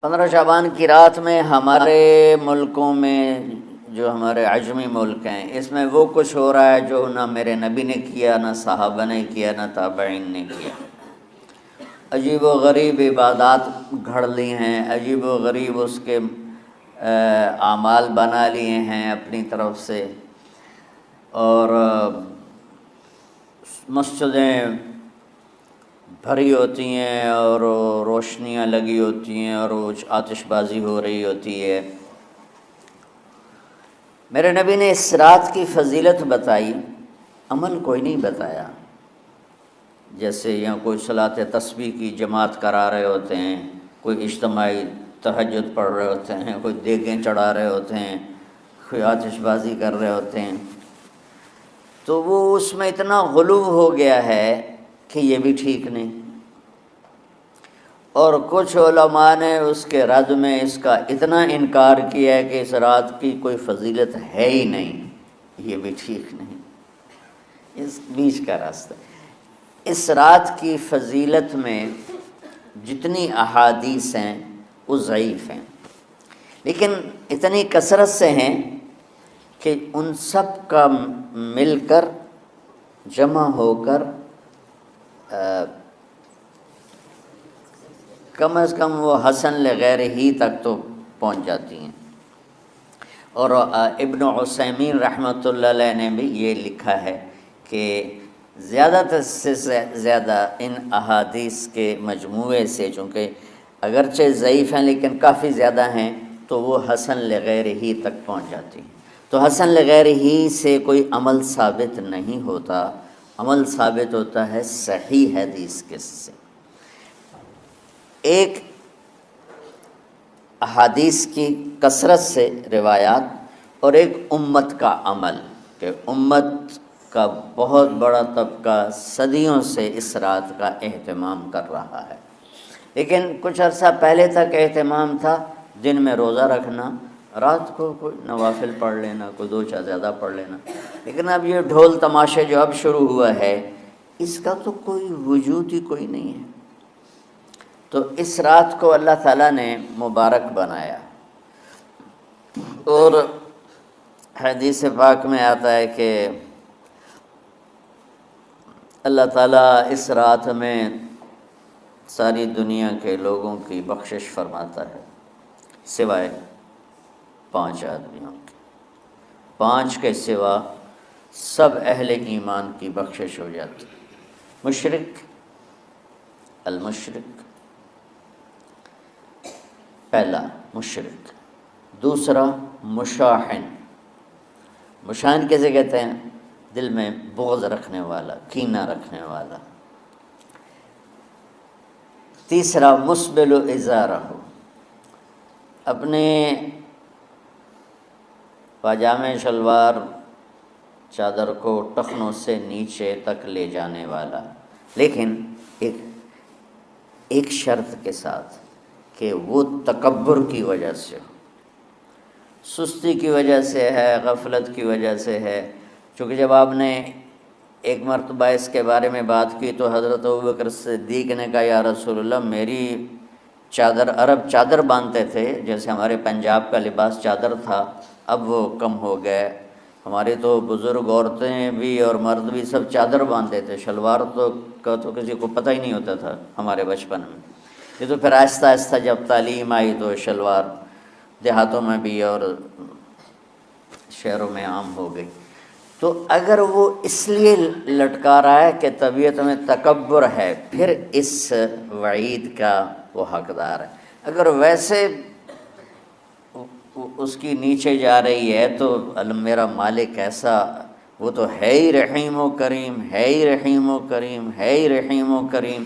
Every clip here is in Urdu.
15 شعبان کی رات میں ہمارے ملکوں میں جو ہمارے عجمی ملک ہیں اس میں وہ کچھ ہو رہا ہے جو نہ میرے نبی نے کیا، نہ صحابہ نے کیا، نہ تابعین نے کیا۔ عجیب و غریب عبادات گھڑ لی ہیں، عجیب و غریب اس کے اعمال بنا لیے ہیں اپنی طرف سے، اور مسجدیں بھری ہوتی ہیں اور روشنیاں لگی ہوتی ہیں اور آتش بازی ہو رہی ہوتی ہے۔ میرے نبی نے اس رات کی فضیلت بتائی، عمل کوئی نہیں بتایا۔ جیسے یہاں کوئی صلاۃ تسبیح کی جماعت کرا رہے ہوتے ہیں، کوئی اجتماعی تہجد پڑھ رہے ہوتے ہیں، کوئی دیگیں چڑھا رہے ہوتے ہیں، کوئی آتش بازی کر رہے ہوتے ہیں، تو وہ اس میں اتنا غلو ہو گیا ہے کہ یہ بھی ٹھیک نہیں۔ اور کچھ علماء نے اس کے رد میں اس کا اتنا انکار کیا ہے کہ اس رات کی کوئی فضیلت ہے ہی نہیں، یہ بھی ٹھیک نہیں۔ اس بیچ کا راستہ، اس رات کی فضیلت میں جتنی احادیث ہیں وہ ضعیف ہیں، لیکن اتنی کثرت سے ہیں کہ ان سب کا مل کر جمع ہو کر کم از کم وہ حسن لغیر ہی تک تو پہنچ جاتی ہیں۔ اور ابن عثیمین رحمۃ اللہ علیہ نے بھی یہ لکھا ہے کہ زیادہ سے زیادہ ان احادیث کے مجموعے سے، چونکہ اگرچہ ضعیف ہیں لیکن کافی زیادہ ہیں، تو وہ حسن لغیر ہی تک پہنچ جاتی ہیں۔ تو حسن لغیر ہی سے کوئی عمل ثابت نہیں ہوتا، عمل ثابت ہوتا ہے صحیح حدیث کے سے۔ ایک احادیث کی کثرت سے روایات، اور ایک امت کا عمل، کہ امت کا بہت بڑا طبقہ صدیوں سے اس رات کا اہتمام کر رہا ہے، لیکن کچھ عرصہ پہلے تک اہتمام تھا دن میں روزہ رکھنا، رات کو کوئی نوافل پڑھ لینا، کوئی دو چار زیادہ پڑھ لینا، لیکن اب یہ ڈھول تماشے جو اب شروع ہوا ہے اس کا تو کوئی وجود ہی کوئی نہیں ہے۔ تو اس رات کو اللہ تعالیٰ نے مبارک بنایا، اور حدیث پاک میں آتا ہے کہ اللہ تعالیٰ اس رات میں ساری دنیا کے لوگوں کی بخشش فرماتا ہے سوائے 5 آدمیوں کے، 5 کے سوا سب اہل ایمان کی بخشش ہو جاتی۔ مشرک، المشرک، پہلا مشرک، دوسرا مشاحن، مشاحن کیسے کہتے ہیں؟ دل میں بغض رکھنے والا، کینہ رکھنے والا۔ تیسرا مسبل ازارہ، اپنے پاجامے شلوار چادر کو ٹخنوں سے نیچے تک لے جانے والا، لیکن ایک شرط کے ساتھ کہ وہ تکبر کی وجہ سے ہو، سستی کی وجہ سے ہے، غفلت کی وجہ سے ہے۔ چونکہ جب آپ نے ایک مرتبہ اس کے بارے میں بات کی تو حضرت ابوبکر صدیق نے کہا یا رسول اللہ، میری چادر، عرب چادر باندھتے تھے جیسے ہمارے پنجاب کا لباس چادر تھا، اب وہ کم ہو گئے، ہمارے تو بزرگ عورتیں بھی اور مرد بھی سب چادر باندھتے تھے، شلوار کا تو کسی کو پتہ ہی نہیں ہوتا تھا ہمارے بچپن میں۔ یہ تو پھر آہستہ آہستہ جب تعلیم آئی تو شلوار دیہاتوں میں بھی اور شہروں میں عام ہو گئی۔ تو اگر وہ اس لیے لٹکا رہا ہے کہ طبیعت میں تکبر ہے، پھر اس وعید کا وہ حقدار ہے۔ اگر ویسے اس کی نیچے جا رہی ہے تو میرا مالک ایسا، وہ تو ہے ہی رحیم و کریم، ہے ہی رحیم و کریم، ہے ہی رحیم و کریم،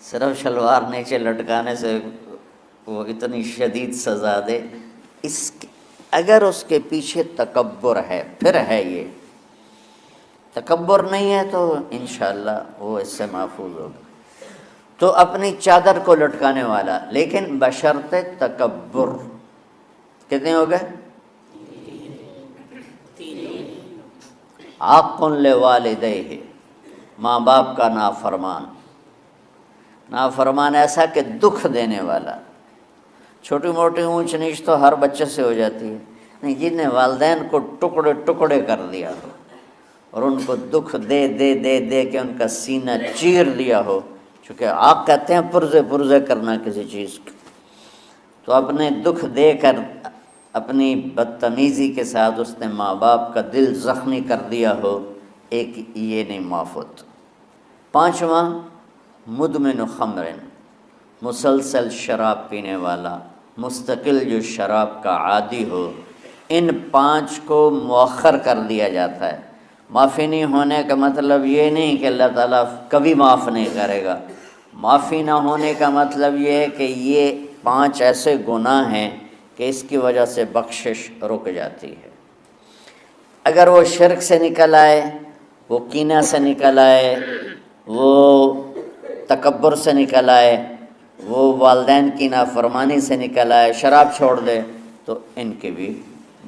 صرف شلوار نیچے لٹکانے سے وہ اتنی شدید سزا دے۔ اگر اس کے پیچھے تکبر ہے، پھر ہے، یہ تکبر نہیں ہے تو انشاءاللہ وہ اس سے محفوظ ہوگا۔ تو اپنی چادر کو لٹکانے والا، لیکن بشرط تکبر۔ کتنے ہو گئے؟ عاق لوالدیہ، ماں باپ کا نافرمان، نافرمان ایسا کہ دکھ دینے والا. چھوٹی موٹی اونچ نیچ تو ہر بچے سے ہو جاتی ہے، نہیں جن نے والدین کو ٹکڑے ٹکڑے کر دیا ہو اور ان کو دکھ دے دے دے دے کے ان کا سینہ چیر دیا ہو. چونکہ آپ کہتے ہیں پرزے پرزے کرنا کسی چیز کو، تو اپنے دکھ دے کر اپنی بدتمیزی کے ساتھ اس نے ماں باپ کا دل زخمی کر دیا ہو، ایک یہ نہیں معاف ہوتا. 5واں مدمن خمر، مسلسل شراب پینے والا، مستقل جو شراب کا عادی ہو. ان 5 کو مؤخر کر دیا جاتا ہے. معافی نہیں ہونے کا مطلب یہ نہیں کہ اللہ تعالیٰ کبھی معاف نہیں کرے گا. معافی نہ ہونے کا مطلب یہ ہے کہ یہ 5 ایسے گناہ ہیں کہ اس کی وجہ سے بخشش رک جاتی ہے. اگر وہ شرک سے نکل آئے، وہ کینہ سے نکل آئے، وہ تکبر سے نکل آئے، وہ والدین کی نافرمانی سے نکل آئے، شراب چھوڑ دے، تو ان کی بھی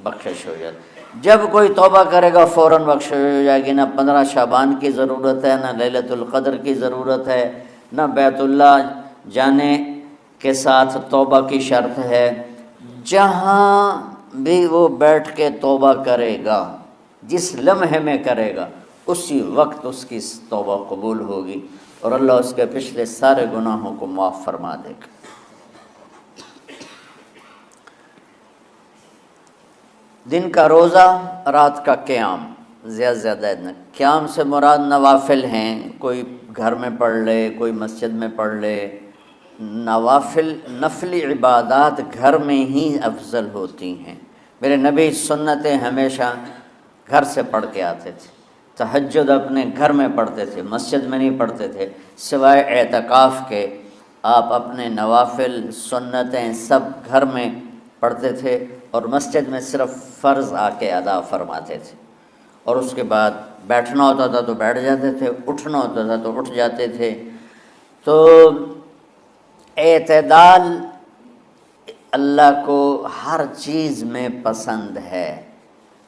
بخشش ہو جاتی. جب کوئی توبہ کرے گا فوراً بخشش ہو جائے گی. نہ 15 شعبان کی ضرورت ہے، نہ لیلۃ القدر کی ضرورت ہے، نہ بیت اللہ جانے کے ساتھ توبہ کی شرط ہے. جہاں بھی وہ بیٹھ کے توبہ کرے گا، جس لمحے میں کرے گا، اسی وقت اس کی توبہ قبول ہوگی اور اللہ اس کے پچھلے سارے گناہوں کو معاف فرما دے گا. دن کا روزہ، رات کا قیام، زیادہ زیادہ قیام سے مراد نوافل ہیں. کوئی گھر میں پڑھ لے، کوئی مسجد میں پڑھ لے. نوافل نفلی عبادات گھر میں ہی افضل ہوتی ہیں. میرے نبی سنتیں ہمیشہ گھر سے پڑھ کے آتے تھے. تہجد اپنے گھر میں پڑھتے تھے، مسجد میں نہیں پڑھتے تھے. سوائے اعتکاف کے آپ اپنے نوافل سنتیں سب گھر میں پڑھتے تھے اور مسجد میں صرف فرض آ کے ادا فرماتے تھے. اور اس کے بعد بیٹھنا ہوتا تھا تو بیٹھ جاتے تھے، اٹھنا ہوتا تھا تو اٹھ جاتے تھے. تو اعتدال اللہ کو ہر چیز میں پسند ہے.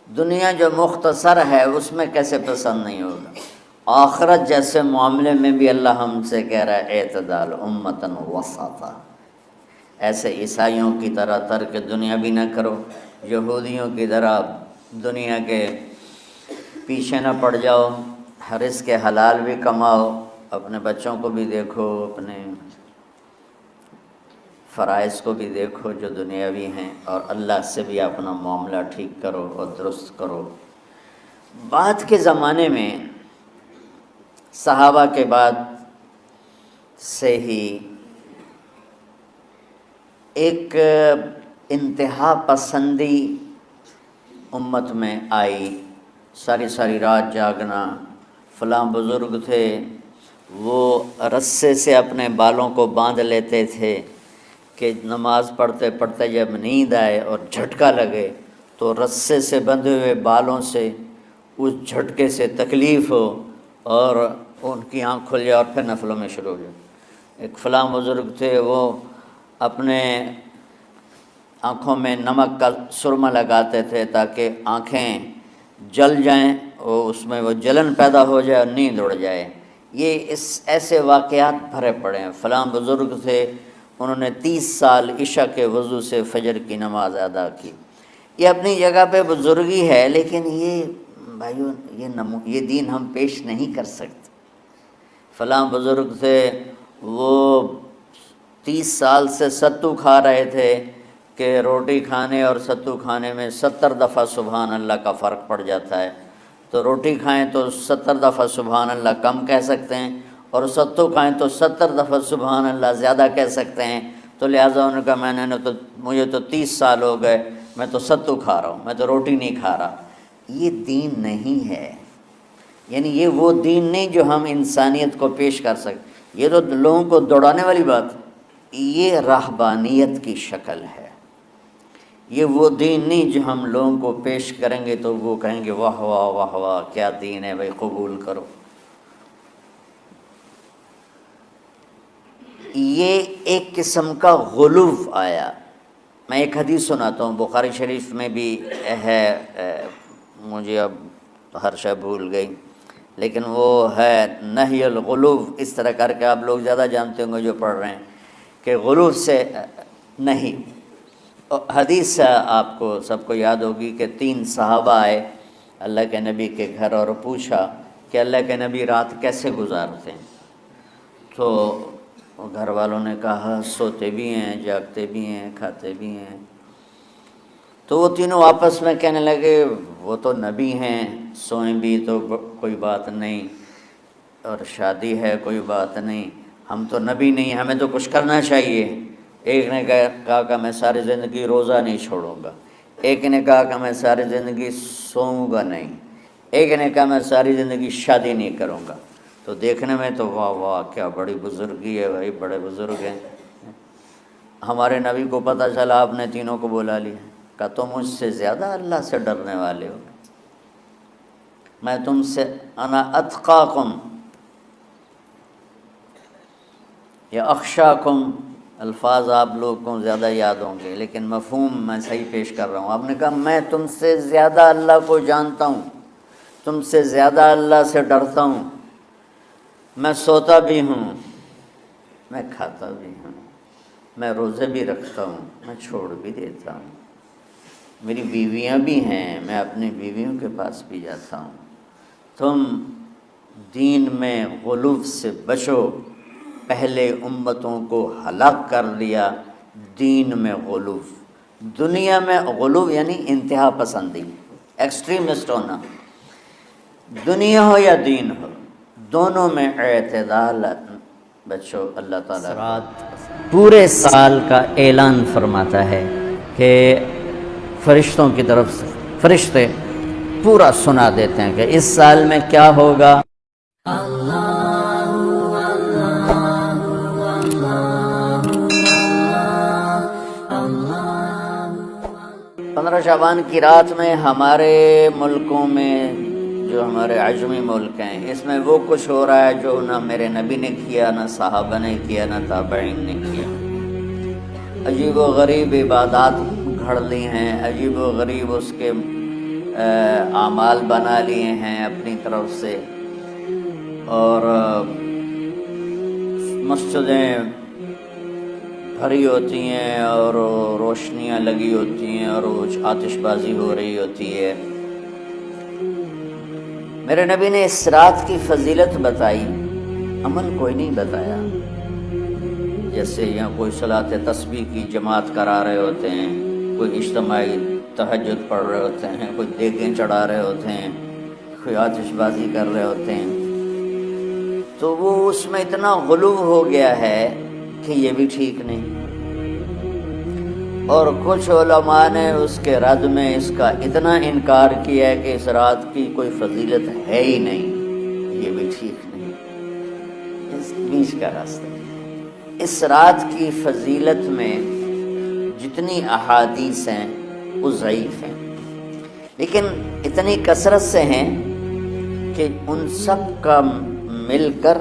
دنیا جو مختصر ہے اس میں کیسے پسند نہیں ہوگا؟ آخرت جیسے معاملے میں بھی اللہ ہم سے کہہ رہا ہے اعتدال، امتن وسطا. ایسے عیسائیوں کی طرح ترک دنیا بھی نہ کرو، یہودیوں کی طرح دنیا کے پیچھے نہ پڑ جاؤ. رزق حلال بھی کماؤ، اپنے بچوں کو بھی دیکھو، اپنے فرائض کو بھی دیکھو جو دنیاوی ہیں، اور اللہ سے بھی اپنا معاملہ ٹھیک کرو اور درست کرو. بعد کے زمانے میں صحابہ کے بعد سے ہی ایک انتہا پسندی امت میں آئی. ساری ساری رات جاگنا. فلاں بزرگ تھے وہ رسے سے اپنے بالوں کو باندھ لیتے تھے کہ نماز پڑھتے پڑھتے جب نیند آئے اور جھٹکا لگے تو رسے سے بندھے ہوئے بالوں سے اس جھٹکے سے تکلیف ہو اور ان کی آنکھ کھل جائے اور پھر نفلوں میں شروع ہو جائے. ایک فلاں بزرگ تھے وہ اپنے آنکھوں میں نمک کا سرما لگاتے تھے تاکہ آنکھیں جل جائیں، اس میں وہ جلن پیدا ہو جائے اور نیند اڑ جائے. یہ ایسے واقعات بھرے پڑے ہیں. فلاں بزرگ تھے انہوں نے 30 سال عشاء کے وضو سے فجر کی نماز ادا کی. یہ اپنی جگہ پہ بزرگی ہے، لیکن یہ بھائیو یہ دین ہم پیش نہیں کر سکتے. فلاں بزرگ تھے وہ 30 سال سے ستو کھا رہے تھے کہ روٹی کھانے اور ستو کھانے میں 70 دفعہ سبحان اللہ کا فرق پڑ جاتا ہے. تو روٹی کھائیں تو 70 دفعہ سبحان اللہ کم کہہ سکتے ہیں، اور ستو کھائیں تو 70 دفعہ سبحان اللہ زیادہ کہہ سکتے ہیں. تو لہٰذا انہوں نے کہا مجھے تو 30 سال ہو گئے، میں تو ستو کھا رہا ہوں، میں تو روٹی نہیں کھا رہا. یہ دین نہیں ہے. یعنی یہ وہ دین نہیں جو ہم انسانیت کو پیش کر سکتے. یہ تو لوگوں کو دوڑانے والی بات. یہ راہبانیت کی شکل ہے. یہ وہ دین نہیں جو ہم لوگوں کو پیش کریں گے تو وہ کہیں گے واہ واہ واہ واہ کیا دین ہے بھائی، قبول کرو. یہ ایک قسم کا غلو آیا. میں ایک حدیث سناتا ہوں، بخاری شریف میں بھی ہے، مجھے اب ہر شے بھول گئی. لیکن وہ ہے نہی الغلو، اس طرح کر کے آپ لوگ زیادہ جانتے ہوں گے جو پڑھ رہے ہیں کہ غلو سے نہیں۔ حدیث آپ کو سب کو یاد ہوگی کہ 3 صحابہ آئے اللہ کے نبی کے گھر اور پوچھا کہ اللہ کے نبی رات کیسے گزارتے ہیں؟ تو گھر والوں نے کہا سوتے بھی ہیں، جاگتے بھی ہیں، کھاتے بھی ہیں۔ تو وہ تینوں آپس میں کہنے لگے وہ تو نبی ہیں، سوئیں بھی تو کوئی بات نہیں، اور شادی ہے کوئی بات نہیں، ہم تو نبی نہیں، ہمیں تو کچھ کرنا چاہیے۔ ایک نے کہا کہ میں ساری زندگی روزہ نہیں چھوڑوں گا، ایک نے کہا کہ میں ساری زندگی سوؤں گا نہیں، ایک نے کہا میں ساری زندگی شادی نہیں کروں گا۔ تو دیکھنے میں تو واہ واہ کیا بڑی بزرگی ہے بھائی، بڑے بزرگ ہیں۔ ہمارے نبی کو پتہ چلا آپ نے تینوں کو بلا لیا، کہا تم مجھ سے زیادہ اللہ سے ڈرنے والے ہو، میں تم سے انا اتقاکم یا اخشاکم، الفاظ آپ لوگوں کو زیادہ یاد ہوں گے لیکن مفہوم میں صحیح پیش کر رہا ہوں۔ آپ نے کہا میں تم سے زیادہ اللہ کو جانتا ہوں، تم سے زیادہ اللہ سے ڈرتا ہوں، میں سوتا بھی ہوں، میں کھاتا بھی ہوں، میں روزے بھی رکھتا ہوں، میں چھوڑ بھی دیتا ہوں، میری بیویاں بھی ہیں، میں اپنی بیویوں کے پاس بھی جاتا ہوں۔ تم دین میں غلو سے بچو، پہلے امتوں کو ہلاک کر دیا دین میں غلو۔ دنیا میں غلو یعنی انتہا پسندی، ایکسٹریمسٹ ہونا، دنیا ہو یا دین ہو دونوں میں اعتدال بچو۔ اللہ تعالیٰ پورے سال کا اعلان فرماتا ہے کہ فرشتوں کی طرف سے فرشتے پورا سنا دیتے ہیں کہ اس سال میں کیا ہوگا۔ 15 شعبان کی رات میں ہمارے ملکوں میں جو ہمارے عجمی ملک ہیں اس میں وہ کچھ ہو رہا ہے جو نہ میرے نبی نے کیا، نہ صحابہ نے کیا، نہ تابعین نے کیا۔ عجیب و غریب عبادات گھڑ لی ہیں، عجیب و غریب اس کے اعمال بنا لیے ہیں اپنی طرف سے، اور مسجدیں بھری ہوتی ہیں اور روشنیاں لگی ہوتی ہیں اور آتش بازی ہو رہی ہوتی ہے۔ میرے نبی نے اس رات کی فضیلت بتائی، عمل کوئی نہیں بتایا۔ جیسے یہاں کوئی صلاۃ تسبیح کی جماعت کرا رہے ہوتے ہیں، کوئی اجتماعی تہجد پڑھ رہے ہوتے ہیں، کوئی دیگیں چڑھا رہے ہوتے ہیں، کوئی آتش بازی کر رہے ہوتے ہیں، تو وہ اس میں اتنا غلو ہو گیا ہے کہ یہ بھی ٹھیک نہیں۔ اور کچھ علماء نے اس کے رد میں اس کا اتنا انکار کیا ہے کہ اس رات کی کوئی فضیلت ہے ہی نہیں، یہ بھی ٹھیک نہیں۔ اس بیچ کا راستہ، اس رات کی فضیلت میں جتنی احادیث ہیں وہ ضعیف ہیں، لیکن اتنی کثرت سے ہیں کہ ان سب کا مل کر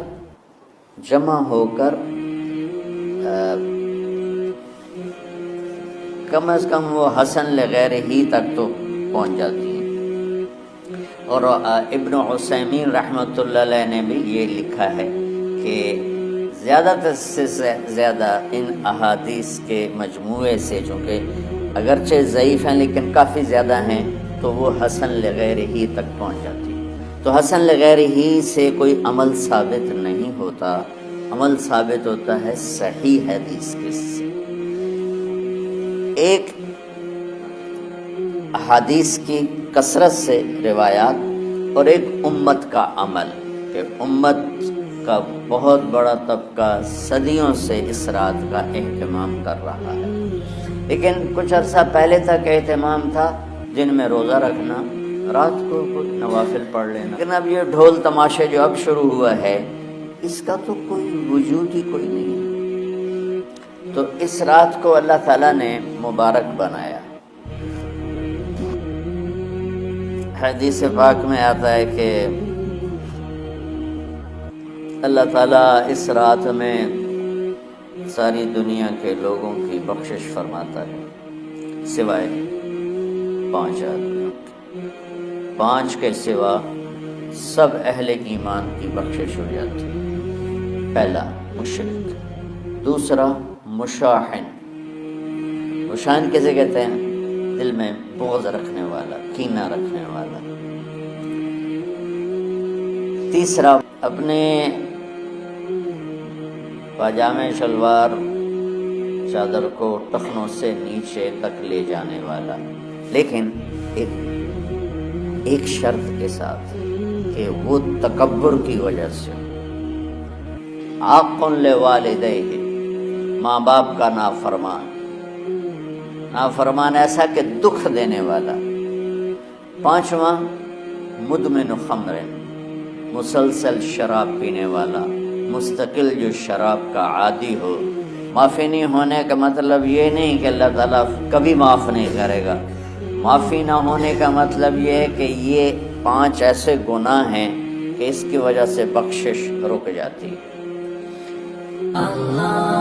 جمع ہو کر کم از کم وہ حسن لغیر ہی تک تو پہنچ جاتی ہیں۔ اور ابن عثیمین رحمۃ اللہ علیہ نے بھی یہ لکھا ہے کہ زیادہ سے زیادہ ان احادیث کے مجموعے سے، چونکہ اگرچہ ضعیف ہیں لیکن کافی زیادہ ہیں، تو وہ حسن لغیر ہی تک پہنچ جاتی ہے۔ تو حسن لغیر ہی سے کوئی عمل ثابت نہیں ہوتا، عمل ثابت ہوتا ہے صحیح حدیث کے سے۔ ایک احادیث کی کثرت سے روایات اور ایک امت کا عمل، کہ امت کا بہت بڑا طبقہ صدیوں سے اس رات کا اہتمام کر رہا ہے، لیکن کچھ عرصہ پہلے تک اہتمام تھا دن میں روزہ رکھنا، رات کو کچھ نوافل پڑھ لینا، لیکن اب یہ ڈھول تماشے جو اب شروع ہوا ہے اس کا تو کوئی وجود ہی کوئی نہیں ہے۔ تو اس رات کو اللہ تعالیٰ نے مبارک بنایا۔ حدیث پاک میں آتا ہے کہ اللہ تعالیٰ اس رات میں ساری دنیا کے لوگوں کی بخشش فرماتا ہے سوائے 5 آدمیوں، 5 کے سوا سب اہل ایمان کی بخشش ہو جاتی ہے۔ پہلا مشرک، دوسرا مشاحن۔ مشاحن کیسے کہتے ہیں؟ دل میں بغض رکھنے والا، کینہ رکھنے والا۔ تیسرا اپنے پاجامے شلوار چادر کو ٹخنوں سے نیچے تک لے جانے والا، لیکن ایک شرط کے ساتھ کہ وہ تکبر کی وجہ سے عاق لوالدیہ، ماں باپ کا نافرمان ایسا کہ دکھ دینے والا۔ پانچواں مدمن خمر، مسلسل شراب پینے والا، مستقل جو شراب کا عادی ہو۔ معافی نہیں ہونے کا مطلب یہ نہیں کہ اللہ تعالیٰ کبھی معاف نہیں کرے گا، معافی نہ ہونے کا مطلب یہ ہے کہ یہ 5 ایسے گناہ ہیں کہ اس کی وجہ سے بخشش رک جاتی ہے۔ اللہ